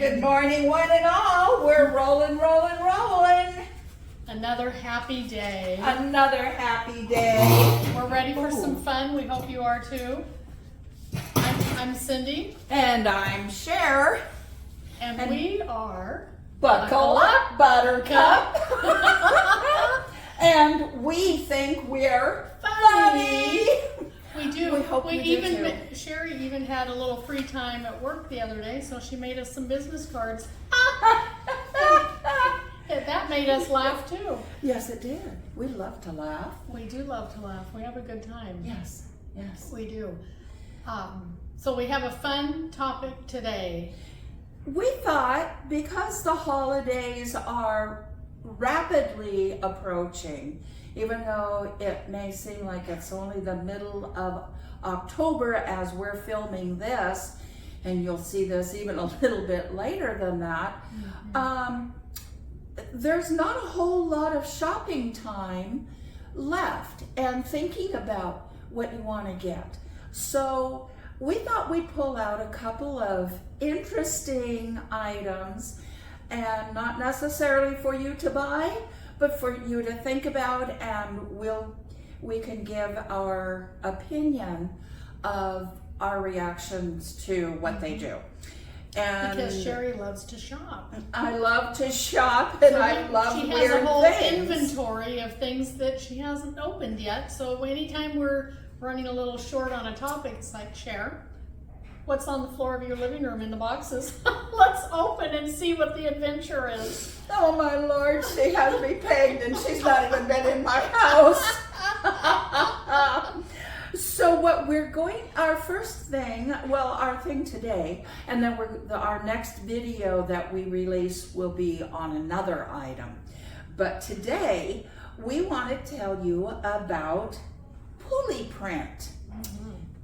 Good morning, one and all. We're rolling. Another happy day. Another happy day. We're ready for some fun. We hope you are too. I'm Cindy. And I'm Cher. And we are Buckle Up, Buttercup. And we think we're funny. We do. We hope you do too. Sherry even had a little free time at work the other day, so she made us some business cards. That made us laugh too. Yes, it did. We love to laugh. We do love to laugh. We have a good time. Yes. We do. So we have a fun topic today. We thought because the holidays are rapidly approaching, even though it may seem like it's only the middle of October as we're filming this, and you'll see this even a little bit later than that, there's not a whole lot of shopping time left and thinking about what you want to get. So we thought we'd pull out a couple of interesting items, and not necessarily for you to buy, but for you to think about, and we can give our opinion of our reactions to what they do. And because Sherry loves to shop. I love to shop, and I love weird things. She has a whole inventory of things that she hasn't opened yet. So anytime we're running a little short on a topic, it's like, Cher, what's on the floor of your living room in the boxes? Let's open and see what the adventure is. Oh my Lord, she has me pegged and she's not even been in my house. So what we're going, our first thing, well, our thing today, and then our next video that we release will be on another item. But today, we want to tell you about Poooli print.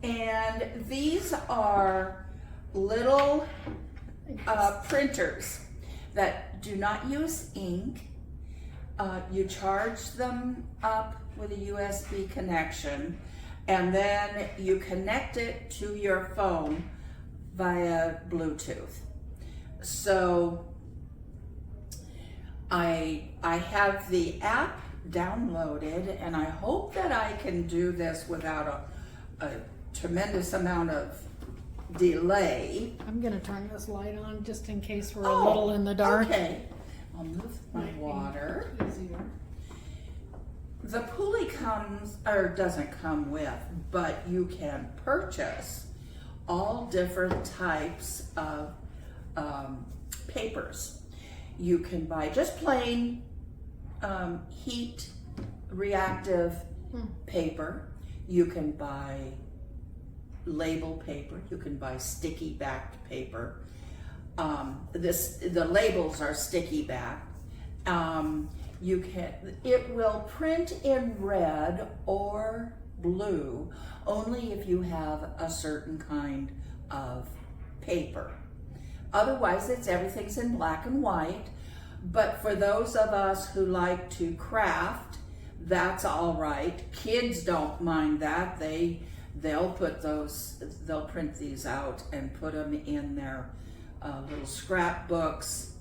And these are little printers that do not use ink. You charge them up with a USB connection, and then you connect it to your phone via Bluetooth. So I have the app downloaded, and I hope that I can do this without a tremendous amount of delay. I'm gonna turn this light on just in case we're a little in the dark. Okay, I'll move my water. Easier. The Poooli comes, or doesn't come with, but you can purchase all different types of papers. You can buy just plain heat reactive paper. You can buy label paper. You can buy sticky backed paper. The labels are sticky backed. It will print in red or blue only if you have a certain kind of paper. Otherwise, everything's in black and white. But for those of us who like to craft, that's all right. Kids don't mind that. They'll print these out and put them in their little scrapbooks.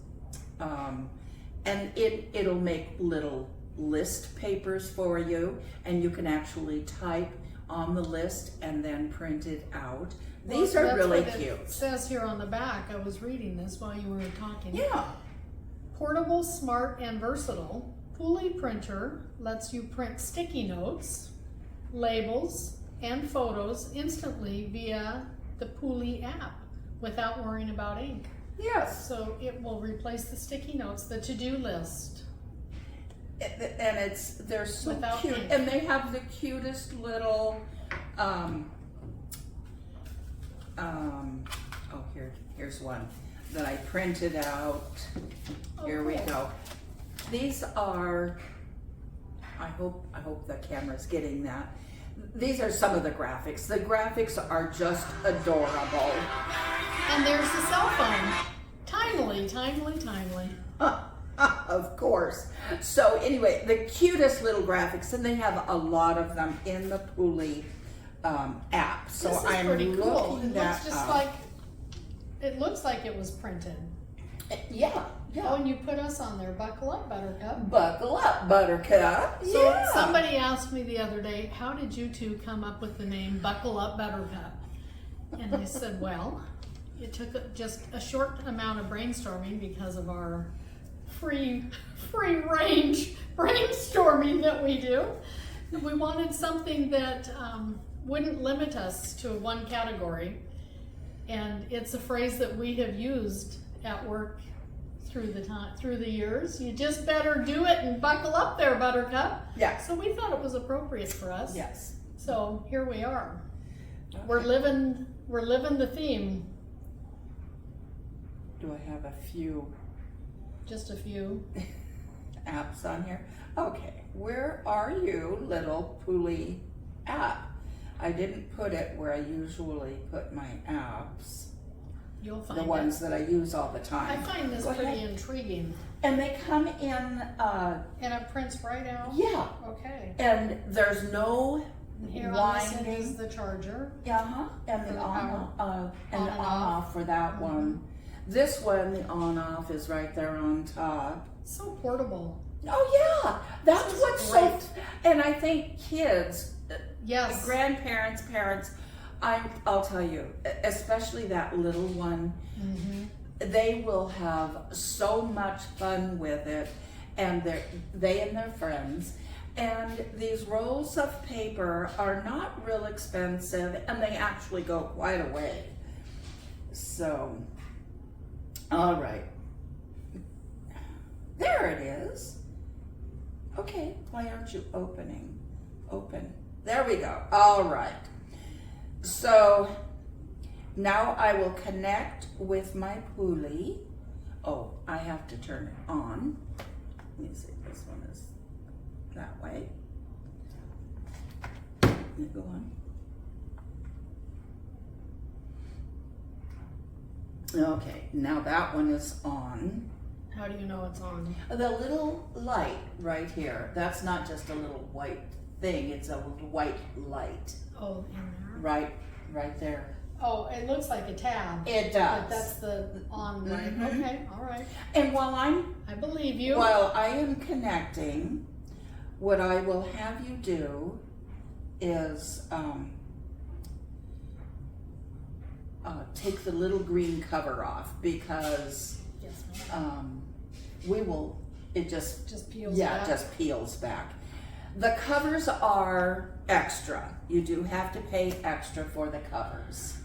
And it'll make little list papers for you, and you can actually type on the list and then print it out. These are really cute. It says here on the back, I was reading this while you were talking. Yeah. Portable, smart, and versatile, Poooli printer lets you print sticky notes, labels, and photos instantly via the Poooli app without worrying about ink. Yes. So it will replace the sticky notes, the to-do list. And they're so Without cute, ink. and they have the cutest little here's one that I printed out. Here we go. These are, I hope the camera's getting that. These are some of the graphics. The graphics are just adorable. And there's the cell phone. Timely. Of course. So anyway, the cutest little graphics, and they have a lot of them in the Poooli app. So This is I'm pretty cool. looking It that looks just up. like it looks like it was printed. Yeah, Oh, yeah. and you put us on there. Buckle up, Buttercup. Buckle up, Buttercup. So Yeah. somebody asked me the other day, how did you two come up with the name Buckle Up Buttercup? And I said, well, it took just a short amount of brainstorming because of our free range brainstorming that we do. We wanted something that wouldn't limit us to one category. And it's a phrase that we have used at work through the years. You just better do it and buckle up there, Buttercup. Yeah. So we thought it was appropriate for us. Yes. So here we are. Okay. We're living the theme. Do I have a few Just a few. apps on here? Okay, where are you, little Poooli app? I didn't put it where I usually put my apps, You'll find the it. ones that I use all the I time. find this Go pretty ahead. intriguing. And they come in, And it prints right out. yeah, Okay. and there's no And here on this end is winding. the charger. And For the the on, power. and On the and on off. off for that one. This one, the on off is right there on top. So portable. Oh yeah, that's This is what's great. so. And I think kids, Yes. grandparents, parents, I'll tell you, especially that little one, they will have so much fun with it, and they and their friends. And these rolls of paper are not real expensive, and they actually go quite a way. So, all right. There it is. Okay, why aren't you opening? Open. There we go. All right. So now I will connect with my Poooli. Oh, I have to turn it on. Let me see, this one is that way. Let me go on. Okay, now that one is on. How do you know it's on? The little light right here, that's not just a little white thing, it's a little white light. Oh, in there. Right there. Oh, it looks like a tab. It But does. that's the on right. Mhm. Okay, all right. And I believe you. while I am connecting, what I will have you do is take the little green cover off, because Yes, ma'am. it just Just peels yeah, back. just peels back. The covers are extra. You do have to pay extra for the covers.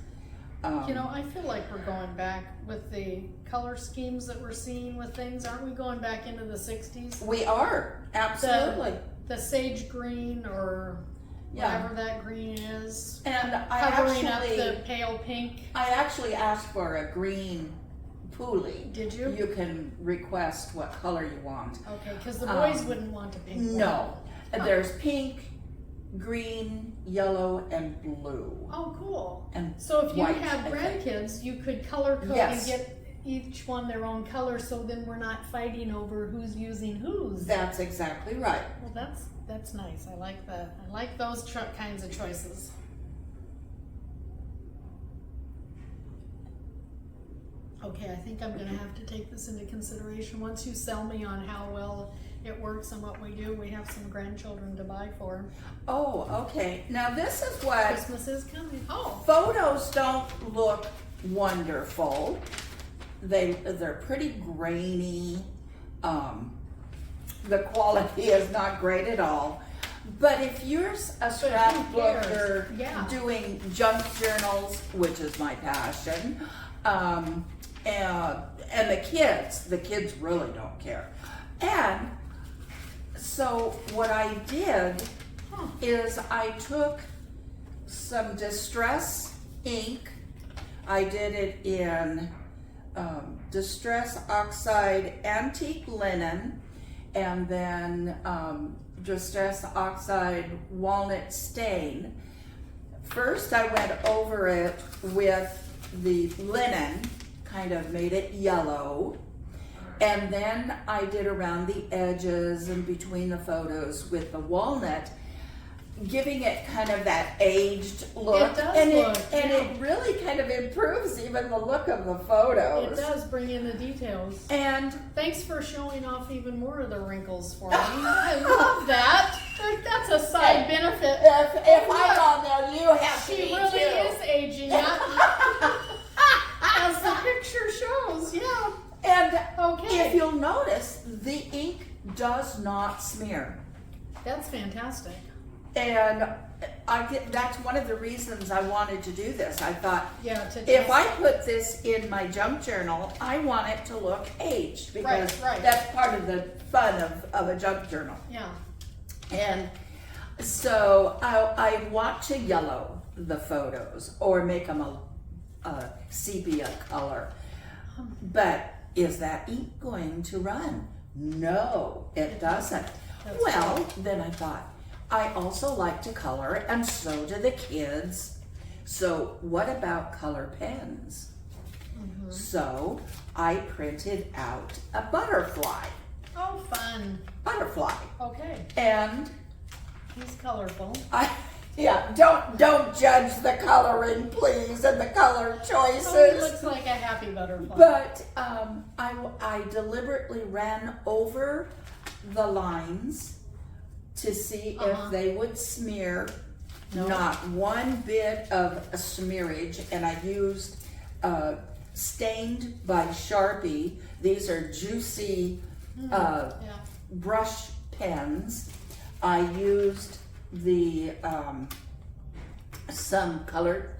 You know, I feel like we're going back with the color schemes that we're seeing with things. Aren't we going back into the 60s? We are, absolutely. The sage green or Yeah. whatever that green is. And Covering up the pale pink. I actually asked for a green Poooli. Did you? You can request what color you want. Okay, because the boys wouldn't want a pink one. No, there's pink, green, yellow, and blue. Oh, cool. And So if you white, have I think. grandkids, you could color code Yes. and get each one their own color, so then we're not fighting over who's using whose. That's exactly right. Well, that's nice. I like that. I like those kinds of choices. Okay, I think I'm gonna have to take this into consideration. Once you sell me on how well it works and what we do, we have some grandchildren to buy for. Oh, okay. Now this is what Christmas is coming. Oh, photos don't look wonderful. They're pretty grainy. The quality is not great at all. But if you're a scrapbooker Yeah. doing junk journals, which is my passion, and the kids really don't care. And so what I did is I took some Distress ink. I did it in Distress Oxide Antique Linen, and then Distress Oxide Walnut Stain. First I went over it with the linen, kind of made it yellow, and then I did around the edges and between the photos with the walnut. giving it kind of that aged look. It does and look, and yeah. it really kind of improves even the look of the photos. It does bring in the details. And Thanks for showing off even more of the wrinkles for me. I love that. That's a side benefit. if I'm on there, you have to She be really too. is aging up. As the picture shows, yeah. And Okay. if you'll notice, the ink does not smear. That's fantastic. And that's one of the reasons I wanted to do this. I thought, Yeah, to if test I it. put this in my junk journal, I want it to look aged because Right. that's part of the fun of a junk journal. Yeah. And so I want to yellow the photos or make them a sepia color. But is that ink going to run? No, it doesn't. That's Well, then I thought, I also like to color, and so do the kids. So what about color pens? Mm-hmm. So I printed out a butterfly. Oh, fun. Butterfly. Okay. And He's colorful. don't judge the coloring, please, and the color choices. So he looks like a happy butterfly. But I deliberately ran over the lines to see if they would smear. No. Not one bit of a smearage, and I used stained by Sharpie. These are juicy Yeah. brush pens. I used the some colored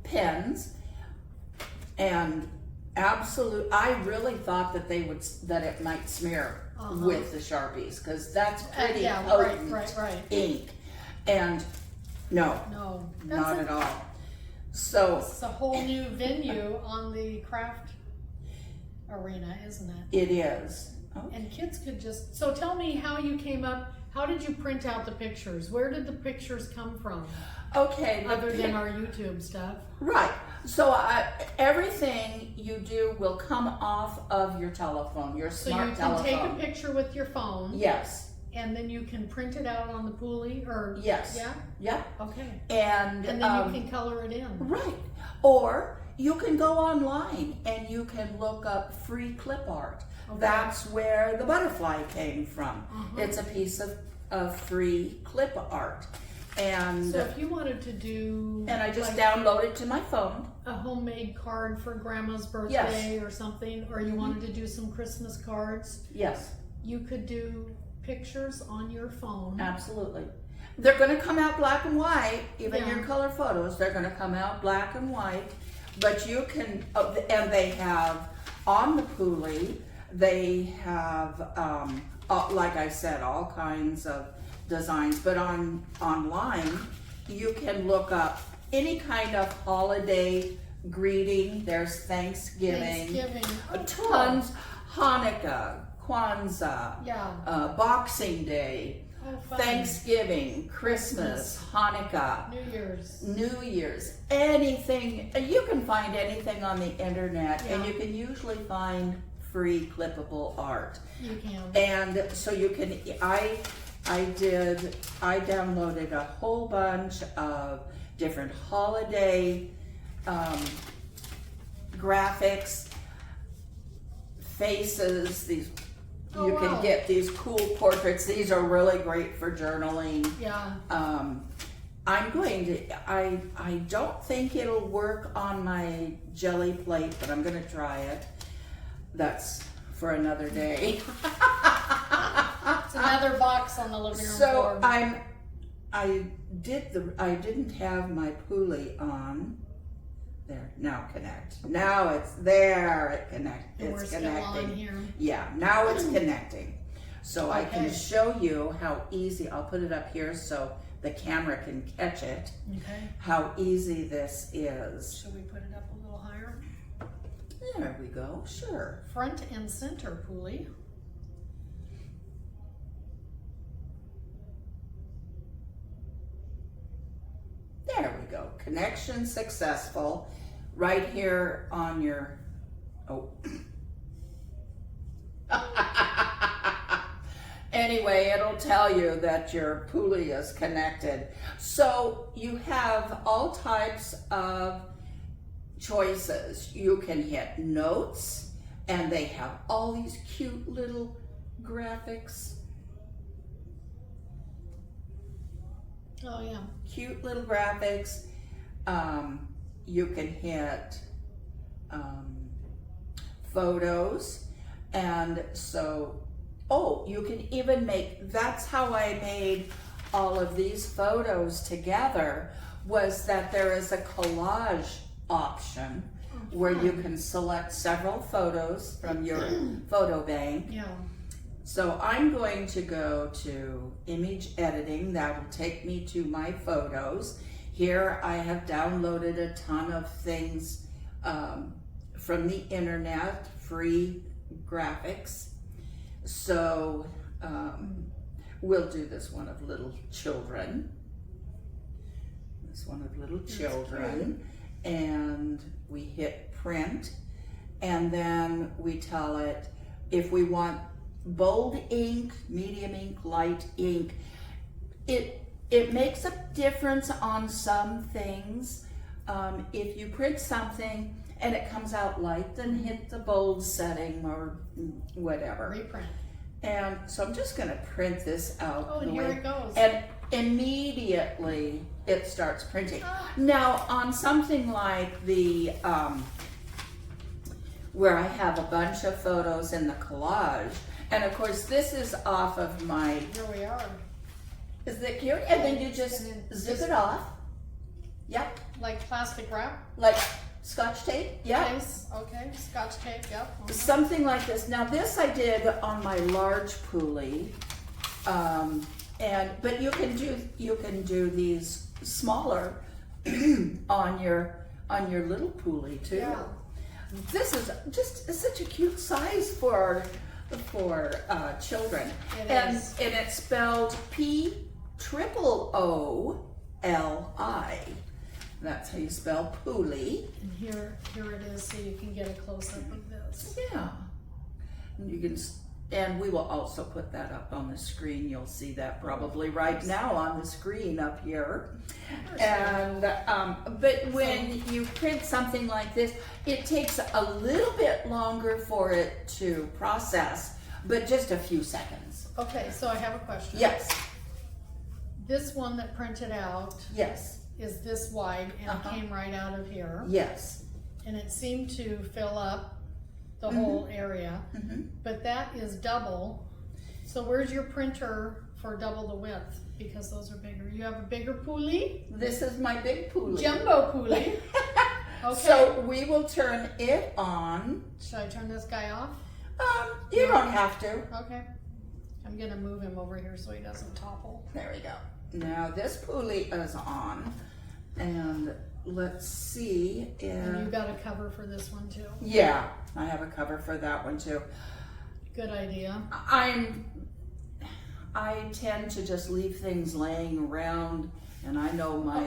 pens, and I really thought that it might smear with the Sharpies, because that's pretty Yeah, potent right. ink. And no, No. not at all. So It's a whole new venue on the craft arena, isn't it? it is. And kids could just, so tell me how you came up, how did you print out the pictures? Where did the pictures come from? Okay. Other than our YouTube stuff? Right. So everything you do will come off of your telephone, your So smart you telephone. can take a picture with your phone. Yes. And then you can print it out on the Poooli, or? Yes. Yeah? Yeah. Okay. And And then you can color it in. right. Or you can go online and you can look up free clip art. Okay. That's where the butterfly came from. It's a piece of free clip art. And So if you wanted to do I just like download it to my phone. a homemade card for grandma's birthday or something, or you wanted to do some Christmas cards, Yes. you could do pictures on your phone. Absolutely. They're going to come out black and white, even Yeah. your color photos, they're going to come out black and white. But you can, and they have on the Poooli, they have, like I said, all kinds of designs. But online, you can look up any kind of holiday greeting. There's Thanksgiving. Oh, cool. Tons, Hanukkah, Kwanzaa, Yeah. Boxing Day, Oh, fun. Thanksgiving, Christmas, Hanukkah, New Year's. New Year's, anything. You can find anything on the internet, and Yeah. you can usually find free clippable art. You can. And so you can, I downloaded a whole bunch of different holiday graphics, faces, these. Oh, You can wow. get these cool portraits. These are really great for journaling. Yeah. I'm going to, I don't think it'll work on my jelly plate, but I'm going to try it. That's for another day. It's another box on the living room So floor. I didn't have my Poooli on. There, now connect. Now it's there, it's And we're still connecting. on here. Yeah, now it's connecting. So I can Okay. show you how easy, I'll put it up here so the camera can catch it, Okay. how easy this is. Should we put it up a little higher? There we go, sure. Front and center, Poooli. There we go, connection successful. Right here on your, Anyway, it'll tell you that your Poooli is connected. So you have all types of choices. You can hit notes, and they have all these cute little graphics. Oh yeah. Cute little graphics. You can hit photos, and so, oh, you can even make, that's how I made all of these photos together, was that there is a collage option where you can select several photos from your photo bank. Yeah. So I'm going to go to image editing. That will take me to my photos. Here I have downloaded a ton of things from the internet, free graphics. So we'll do this one of little children. This one of little children. And we hit print. And then we tell it if we want bold ink, medium ink, light ink. It makes a difference on some things. If you print something and it comes out light, then hit the bold setting or whatever. Reprint. And so I'm just gonna print this out. Oh, and here it goes. And immediately it starts printing. Now on something like the, where I have a bunch of photos in the collage, and of course this is off of my, Here we are. isn't that cute? And then you just And then zip just- it off. Yep, Like plastic wrap. like Scotch tape, yep. Nice. Okay. Scotch tape. Yep. Something like this. Now this I did on my large Poooli, but you can do these smaller on your little Poooli too. Yeah. This is just such a cute size for children. It and is. and it's spelled P-O-O-L-I. That's how you spell Poooli. And here it is, so you can get a close up of this. Yeah. And you can, and we will also put that up on the screen. You'll see that probably right now on the screen up here. And but when you print something like this, it takes a little bit longer for it to process, but just a few seconds. Okay, so I have a question. Yes. This one that printed out Yes. is this wide, and it came right out of here, Yes. and it seemed to fill up the whole area. But that is double. So where's your printer for double the width? Because those are bigger. You have a bigger Poooli? This is my big Poooli. Jumbo Poooli. Okay. So we will turn it on. Should I turn this guy off? You don't have to. Okay. I'm gonna move him over here so he doesn't topple. There we go. Now this Poooli is on, and let's see And you if, got a cover for this one too. yeah, I have a cover for that one too. Good idea. I tend to just leave things laying around, and I know my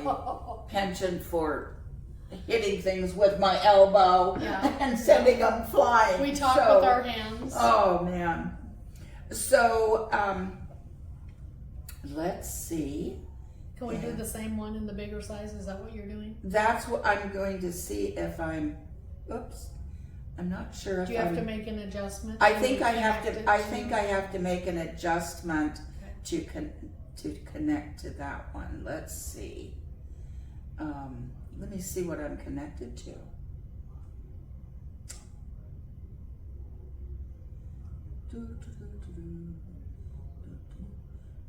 penchant for hitting things with my elbow Yeah. and sending them flying. We talk So- with our hands. Oh man. So let's see. Can we do the same one in the bigger size? Is that what you're doing? That's what I'm going to see if I'm. Oops. I'm not sure if Do you have I'm. to make an adjustment? I think I have Connect it to. I think I have to make an adjustment to connect to that one. Let's see. Let me see what I'm connected to.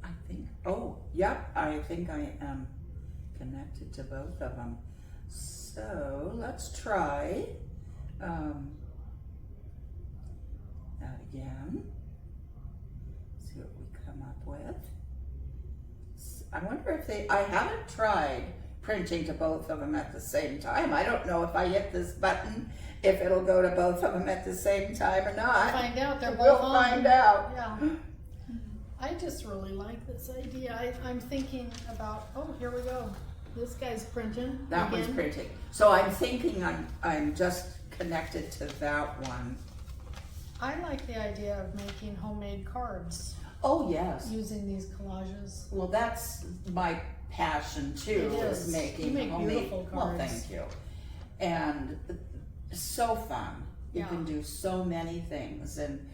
I think. Oh, yep. I think I am connected to both of them. So let's try that again. See what we come up with. I wonder if I haven't tried printing to both of them at the same time. I don't know if I hit this button, if it'll go to both of them at the same time or not. Find out. They're both We'll on. find out. Yeah. I just really like this idea. I'm thinking about, oh, here we go. This guy's printing. That again. one's printing. So I'm thinking I'm just connected to that one. I like the idea of making homemade cards. Oh, yes. using these collages. Well, that's my passion too, It is is. making You make homemade. beautiful Well, cards. thank you. And so fun. You Yeah. can do so many things, and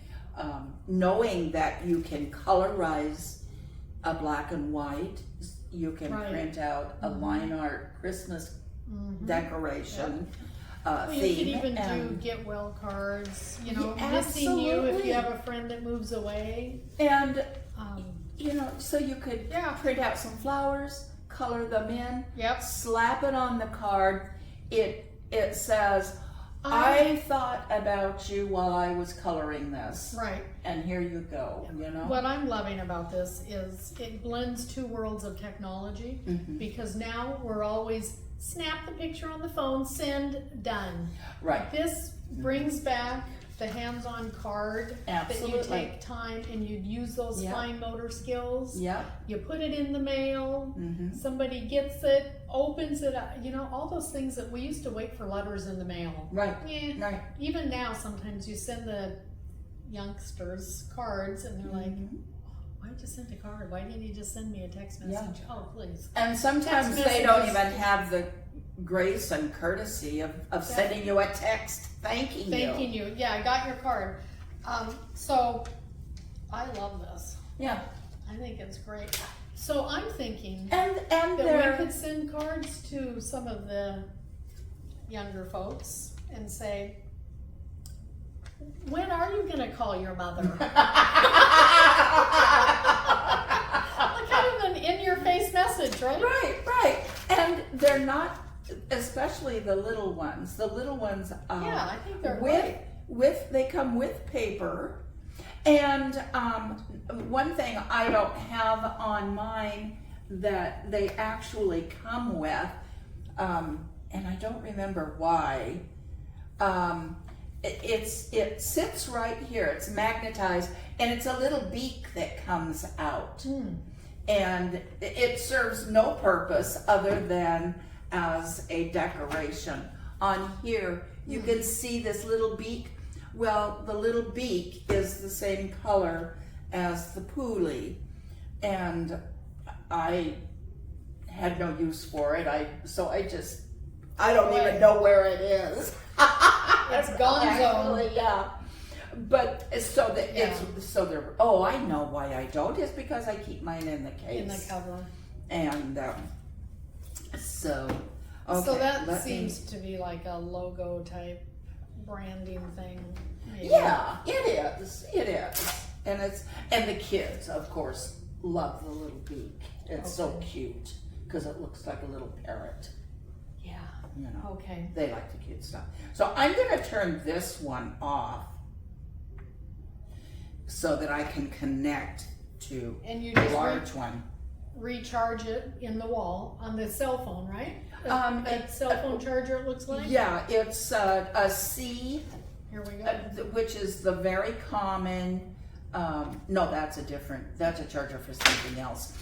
knowing that you can colorize a black and white, you can Right. print out a line art Christmas Mhm. decoration Well, you theme. could even do and, get well cards, you know, Yeah, missing you if absolutely. you have a friend that moves away. and Um, you know, so you could Yeah. print out some flowers, color them in, Yep. slap it on the card. It says, I thought about you while I was coloring this, Right. and here you go. You know, What I'm loving about this is it blends two worlds of technology, Mhm. because now we're always snap the picture on the phone, send, done. right? This brings back the hands-on card that Absolutely. you take time and you use those Yeah. fine motor skills. Yep. You put it in the mail, Mhm. somebody gets it, opens it, you know, all those things that we used to wait for letters in the mail. Right. Yeah. Right. Even now, sometimes you send the youngsters cards and they're like, Mhm. why'd you send a card? Why didn't you just send me a text message? Oh, please. And sometimes Text they don't messages. even have the grace and courtesy of sending you a text thanking you. Thanking you. Yeah, I got your card. So I love this. Yeah. I think it's great. So I'm thinking And that they're we could send cards to some of the younger folks and say, when are you gonna call your mother? Kind of an in-your-face message, right? Right, right. And they're not, especially the little ones. The little ones, Yeah, I think they're with great. they come with paper. And one thing I don't have on mine that they actually come with, and I don't remember why. It sits right here. It's magnetized, and it's a little beak that comes out. And it serves no purpose other than as a decoration. On here, you can see this little beak. Well, the little beak is the same color as the Poooli, and I had no use for it. I don't even know where it is. It's gonzo. Actually, yeah. But so that Yeah. it's so they're. Oh, I know why I don't. It's because I keep mine in the case. In the cover. And so. Okay, So that let me- seems to be like a logo type branding thing. Maybe. Yeah, it is. It is. And the kids, of course, love the little beak. It's so Okay. cute because it looks like a little parrot. Yeah. You know, Okay. they like the cute stuff. So I'm going to turn this one off so that I can connect to And you the just large one. recharge it in the wall on the cell phone, right? It- Cell phone charger, it looks like? Yeah, it's a C, Here we go. which is the very common. No, that's a charger for something else.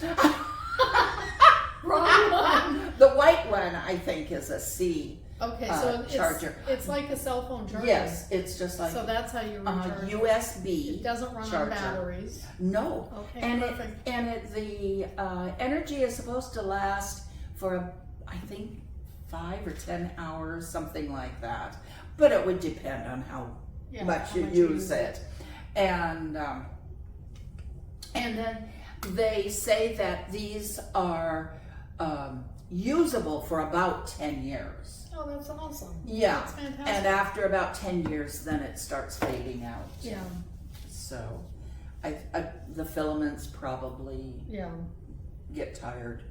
Wrong one. The white one, I think, is a C. Okay, so charger. it's like a cell phone charger. Yes, it's just like So that's how you recharge it. USB. It doesn't run charger. on batteries. No. Okay, And perfect. the energy is supposed to last for I think 5 or 10 hours, something like that. But it would depend on how Yeah, much how you much use it. And then they say that these are usable for about 10 years. Oh, that's awesome. Yeah. That's fantastic. And after about 10 years, then it starts fading out. Yeah, So the filaments probably yeah. get tired.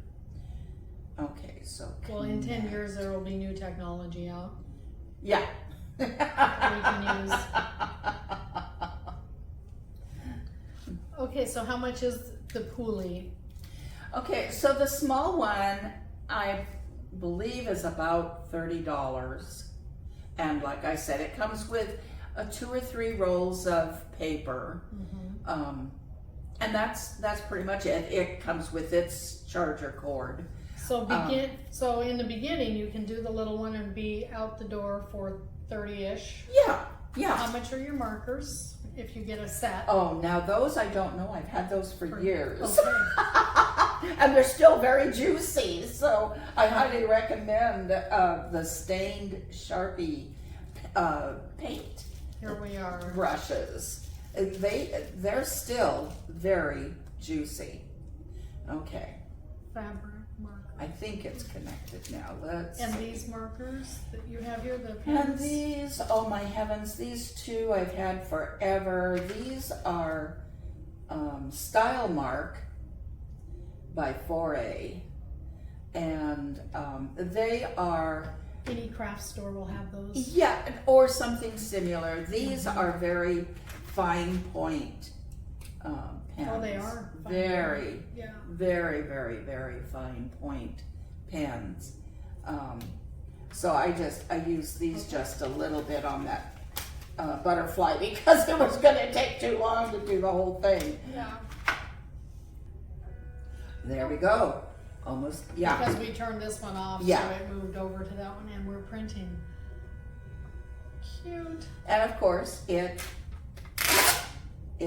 Okay, so. Well, in 10 connect. years, there will be new technology out Yeah. that we can use. Okay, so how much is the Poooli? Okay, so the small one, I believe, is about $30. And like I said, it comes with 2 or 3 rolls of paper. And that's pretty much it. It comes with its charger cord. So so in the beginning, you can do the little one and be out the door for 30-ish. Yeah, yeah. How much are your markers? if you get a set. Oh, now those I don't know. I've had those for years. Okay. And they're still very juicy. So I highly recommend the stained Sharpie paint Here we are. brushes. They're still very juicy. Okay, Fabric marker. I think it's connected now. Let's And see. these markers that you have here, the And pens. these, oh my heavens, these two I've had forever. These are Style Mark by Foray, and they are, Any craft store will have those. yeah, or something similar. These are very fine point pens. Oh, they are fine very, point. Yeah. very, very, very fine point pens. So I use these just a little bit on that butterfly because it was going to take too long to do the whole thing. Yeah. There we go. Almost, yeah. Because we turned this one off, Yeah. so it moved over to that one, and we're printing. Cute. And of course, it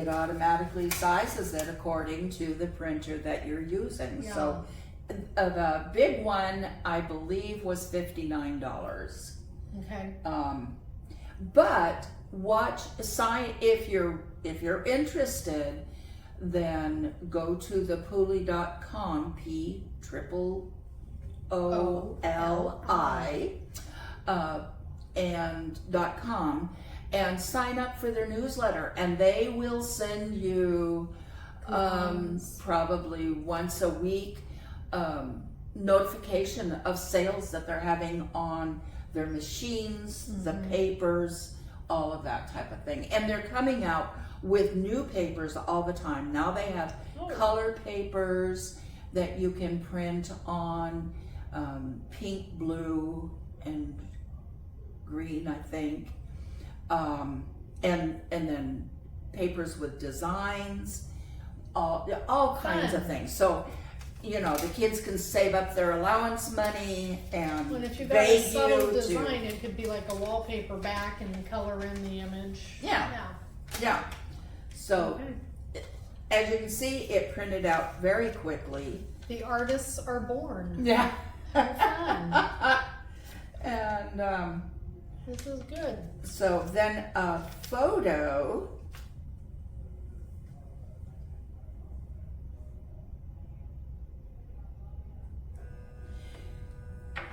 automatically sizes it according to the printer that you're using. Yeah. So the big one, I believe, was $59. Okay. But if you're interested, then go to the Poooli.com, POOLI, and .com, and sign up for their newsletter, and they will send you Coupons. probably once a week notification of sales that they're having on their machines, the papers, all of that type of thing. And they're coming out with new papers all the time. Now they have colored papers that you can print on, pink, blue, and green, I think. And then papers with designs, all kinds of things. So, you know, the kids can save up their allowance money, and When if you got a subtle design, it could be like a wallpaper back and color in the image. Yeah. Yeah. So, Okay. as you can see, it printed out very quickly. The artists are born. Yeah. Fun. And This is good. so then a photo.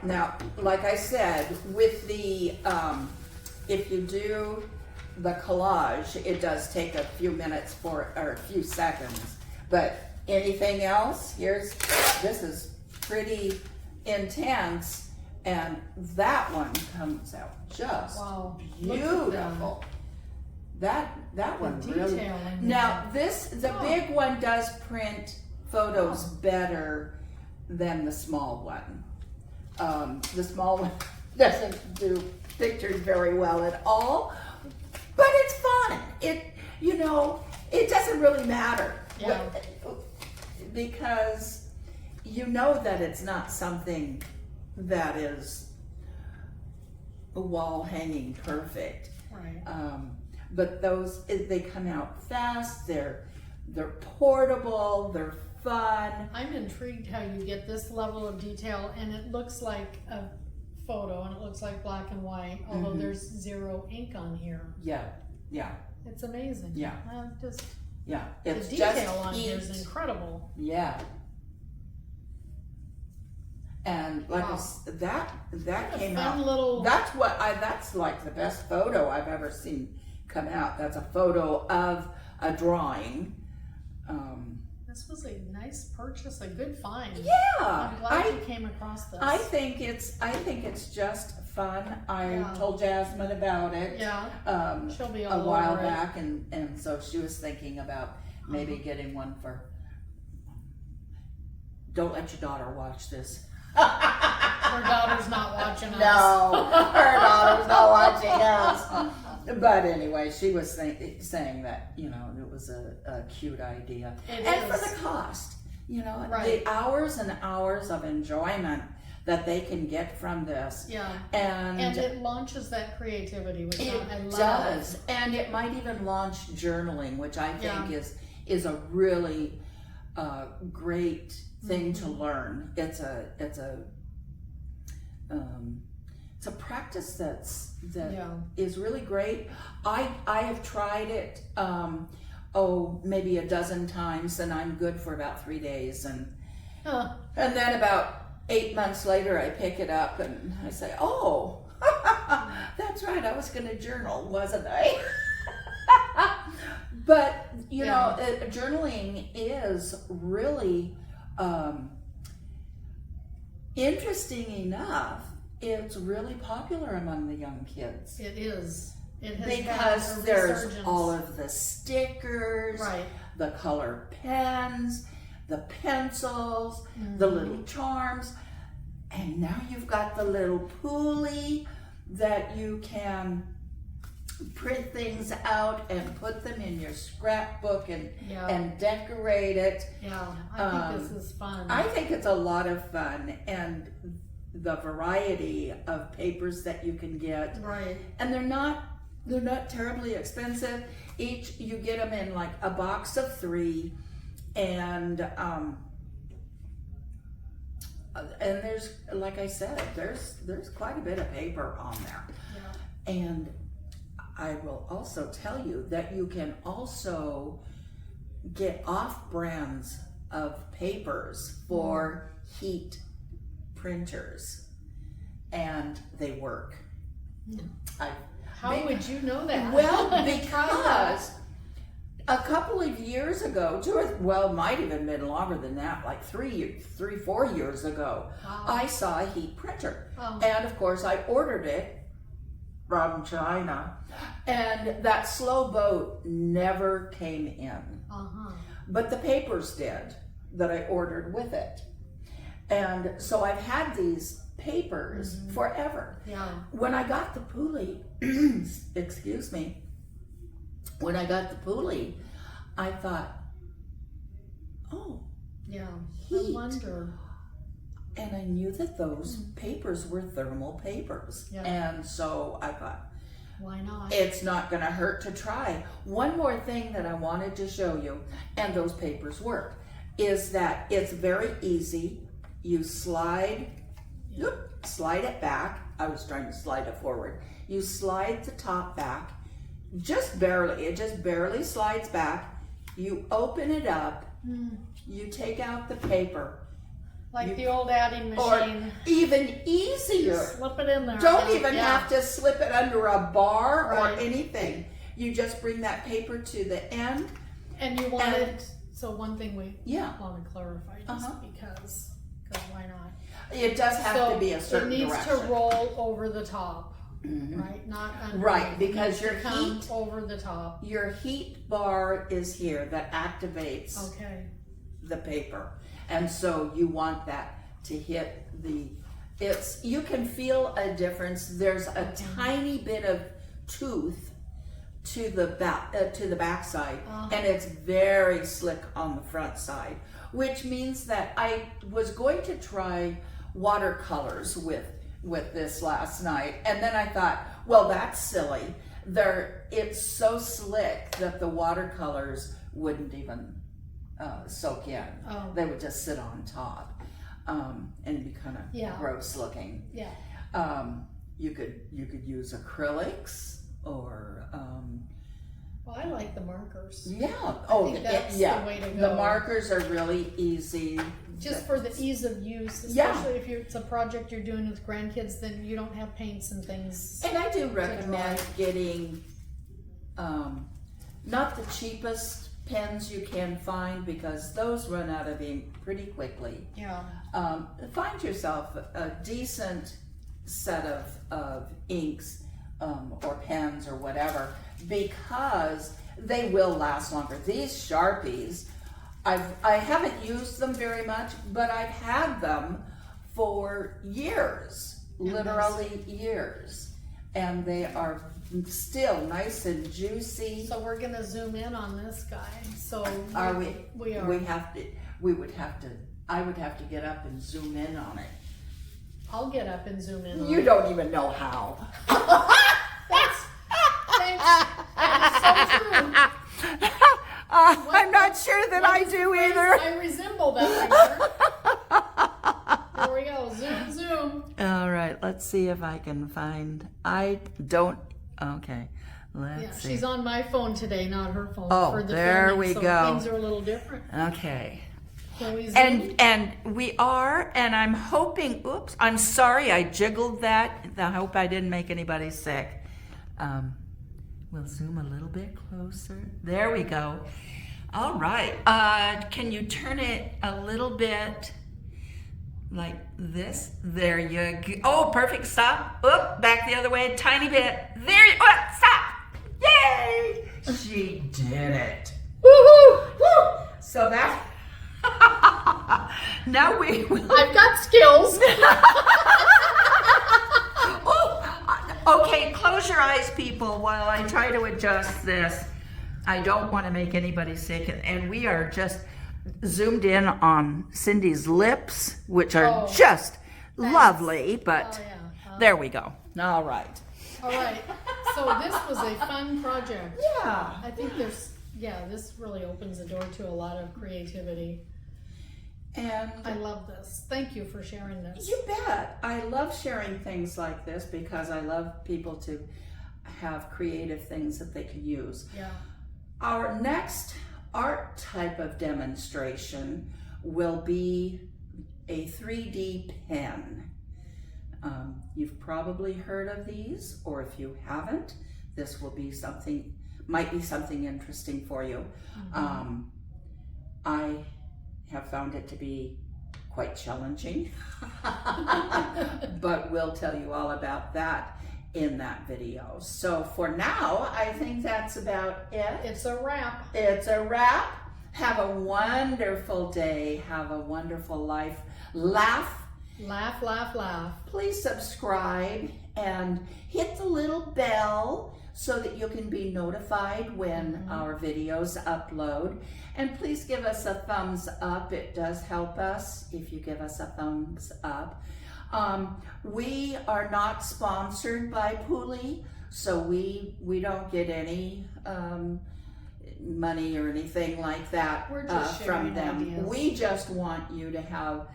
Now, like I said, with the, if you do the collage, it does take a few minutes or a few seconds. But anything else, this is pretty intense, and that one comes out just Wow. Look at them. beautiful. That one The really. detail in Now there. the big one does print photos better than the small one. The small one doesn't do pictures very well at all, but it's fun. It doesn't really matter. Yeah. Because you know that it's not something that is wall hanging perfect. Right. But they come out fast, they're portable, they're fun. I'm intrigued how you get this level of detail, and it looks like a photo, and it looks like black and white, although there's zero ink on here. Yeah. It's amazing. Yeah. Just Yeah. the It's detail just on here is heat. incredible. Yeah. And like Wow. that What a came fun out. little. That's like the best photo I've ever seen come out. That's a photo of a drawing. This was a nice purchase, a good find. Yeah, I'm glad you came across this. I think it's just fun. I Yeah. told Jasmine about it. Yeah. She'll be all A while over it. back, and so she was thinking about maybe getting one for. Don't let your daughter watch this. Her daughter's not watching us. No, her daughter's not watching us. But anyway, she was saying that, it was a cute idea. It And is. for the cost, Right. the hours and hours of enjoyment that they can get from this. Yeah. And it launches that creativity, which it I love. does. And it might even launch journaling, which I think is a really great thing to learn. It's a practice that is really great. I have tried it maybe a dozen times, and I'm good for about 3 days, and then about 8 months later I pick it up and I say, oh, that's right, I was going to journal, wasn't I? But you know, journaling is really interesting enough. It's really popular among the young kids. It is. It has because there's all of the stickers, right, the color pens, the pencils, the little charms, and now you've got the little Poooli that you can print things out and put them in your scrapbook and decorate it. Yeah, I think this is fun. I think it's a lot of fun, and the variety of papers that you can get. Right. And they're not terribly expensive. Each, you get them in like a box of 3, and there's, like I said, there's quite a bit of paper on there. Yeah. And I will also tell you that you can also get off brands of papers for heat printers, and they work. How would you know that? Well, because a couple of years ago, might even been longer than that, like 4 years ago, I saw a heat printer. And of course I ordered it from China, and that slow boat never came in. But the papers did that I ordered with it. And so I've had these papers forever. Yeah. When I got the Poooli, excuse me, when I got the Poooli, I thought, oh, yeah, heat. I wonder. And I knew that those papers were thermal papers. Yeah. And so I thought, why not? it's not going to hurt to try. One more thing that I wanted to show you, and those papers work, is that it's very easy. You slide it back. I was trying to slide it forward. You slide the top back, just barely. It just barely slides back. You open it up. You take out the paper. Like the old adding machine. Or even easier. Slip it in there. Don't even have to slip it under a bar or Right. anything. You just bring that paper to the end. And you want it. So one thing we want to clarify, just because why not? It does have to be a certain direction. It needs direction. to roll over the top, right? Not under. Right, because your come heat over the top. Your heat bar is here that activates the paper, and so you want that to hit you can feel a difference. There's a tiny bit of tooth to the back side, and it's very slick on the front side, which means that I was going to try watercolors with this last night, and then I thought, well, that's silly. It's so slick that the watercolors wouldn't even soak in. They would just sit on top and be kind of gross looking. You could use acrylics or well, I like the markers. I think that's the way to go. The markers are really easy. Just for the ease of use, especially if it's a project you're doing with grandkids, then you don't have paints and things. And I do recommend getting not the cheapest pens you can find, because those run out of ink pretty quickly. Find yourself a decent set of inks or pens or whatever, because they will last longer. These Sharpies, I haven't used them very much, but I've had them for years, literally years, and they are still nice and juicy. So we're gonna zoom in on this guy. So are we? We are. I would have to get up and zoom in on it. I'll get up and zoom in. You don't even know how. Thanks. That is so true. I'm not sure that I do either. I resemble that picture. There we go. Zoom, zoom. All right, let's see if I can find. I don't. Okay, Yeah, let's see. she's on my phone today, not her phone. Oh, for the there filming, we so go. Things are a little different. Okay. Can we zoom? And we are, and I'm hoping. Oops, I'm sorry, I jiggled that. I hope I didn't make anybody sick. We'll zoom a little bit closer. There we go. All right. Can you turn it a little bit like this? There you go. Oh, perfect. Stop. Oop, back the other way a tiny bit. There you. Oh, stop. Yay! She did it. Woohoo! Woo! So that. Now we will. I've got skills. Oh, okay, close your eyes, people, while I try to adjust this. I don't want to make anybody sick, and we are just zoomed in on Cindy's lips, which are just lovely, but there we go. All right. All right. So this was a fun project. Yeah. I think this really opens the door to a lot of creativity. And I love this. Thank you for sharing this. you bet. I love sharing things like this because I love people to have creative things that they can use. Yeah. Our next art type of demonstration will be a 3D pen. You've probably heard of these, or if you haven't, this will be something, might be something interesting for you. Mm-hmm. I have found it to be quite challenging, but we'll tell you all about that in that video. So for now, I think that's about it. It's a wrap. It's a wrap. Have a wonderful day. Have a wonderful life. Laugh. Laugh, laugh, laugh. Please subscribe and hit the little bell so that you can be notified when our videos upload. And please give us a thumbs up. It does help us if you give us a thumbs up. We are not sponsored by Poooli, so we don't get any money or anything like that We're just from sharing them. ideas. We just want you to have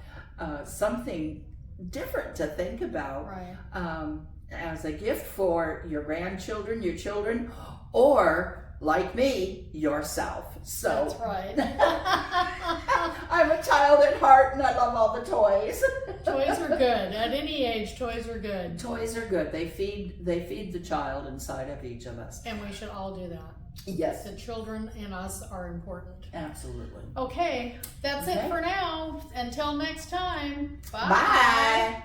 something different to think about. Right. As a gift for your grandchildren, your children, or like me, yourself. So That's right. I'm a child at heart and I love all the toys. Toys are good. At any age, toys are good. Toys are good. They feed the child inside of each of us. And we should all do that. Yes, The children and us are important. absolutely. Okay, that's Okay. it for now. Until next time. Bye.